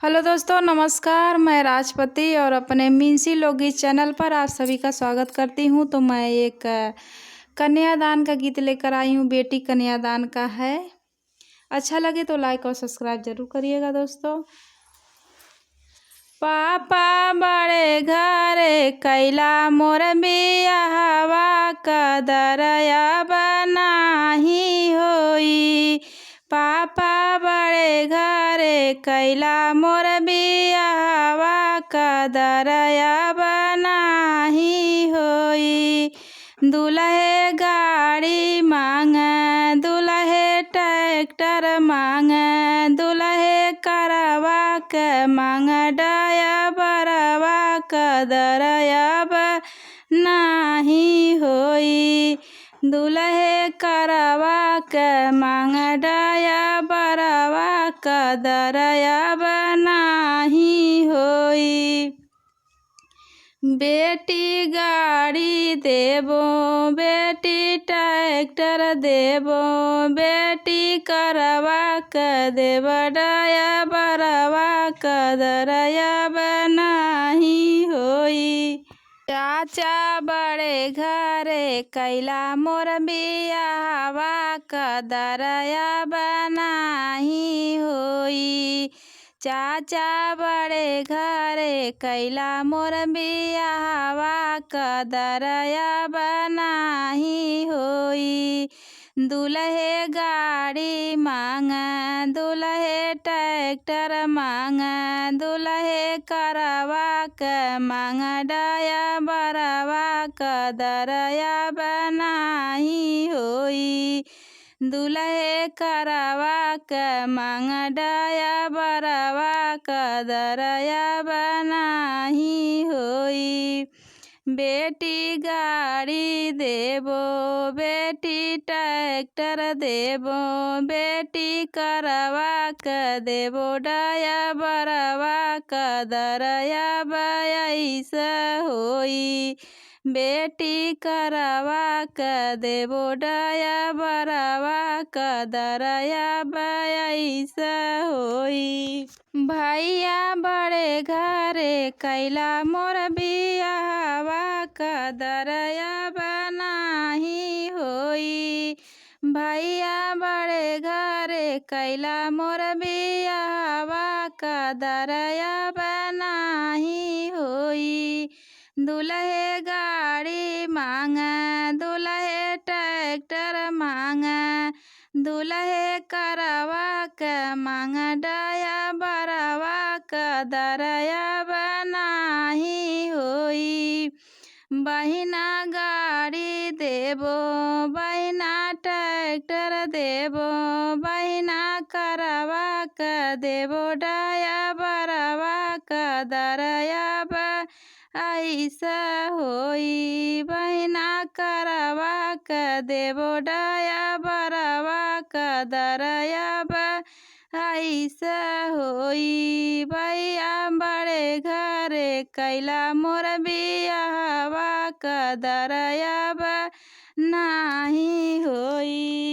Hello दोस्तों, नमस्कार। मैं राजपति और अपने मिंसी लोगी चैनल पर आप सभी का स्वागत करती हूँ। तो मैं एक कन्यादान का गीत लेकर आई हूँ। बेटी कन्यादान का है। अच्छा लगे तो लाइक और सब्सक्राइब जरूर करिएगा दोस्तों। पापा बड़े घरे कैला मोर बियाहवा कदरया बनाही होई। पापा बड़े घरे कैला मोर बियाहवा कदरया बनाही होई। दुल्हे गाड़ी मांगे, दुल्हे ट्रैक्टर मांगे, दुल्हे करवा के मांगे डाया बरवा कदरया नाही होई। दुल्हे करवा के मांगे डाया बरवा कदरया नाही होई। बेटी गाड़ी देबो, बेटी ट्रैक्टर देबो, बेटी करवा के देब डाया बरवा कदरया नाही होई। चाचा बड़े घरे कैला मोर बियाहवा कदरया नाही होई। चाचा बड़े घरे कैला मोर बियाहवा कदरया नाही होई। दुल्हे गाड़ी मांगे, दुल्हे ट्रैक्टर मांगे, दुल्हे करवा के मांगे डाया बरवा कदरया नाही होई। दुल्हे करवा के मांगे डाया बरवा कदरया नाही होई। बेटी गाड़ी देबो, बेटी ट्रैक्टर देबो, बेटी करवा के देबो डाया बरवा कदरया ऐसा होई। बेटी करवा के देबो डाया बरवा कदरया ऐसा होई। भैया बड़े घरे कैला मोर बियाहवा कदरया नाही होई। भैया बड़े घरे कैला मोर बियाहवा कदरया नाही होई। दुल्हे गाड़ी मांगे, दुल्हे ट्रैक्टर मांगे, दुल्हे करवा के मांगे डाया बरवा कदरया नाही होई। बहिना गाड़ी देबो, बहिना ट्रैक्टर देबो, बहिना करवा के देबो डाया बरवा कदरया ऐसा होई। बहिना करवा के देबो डाया बरवा कदरया ऐसा होई। भैया बड़े घरे कैला मोर बियाहवा कदरया नाही होई।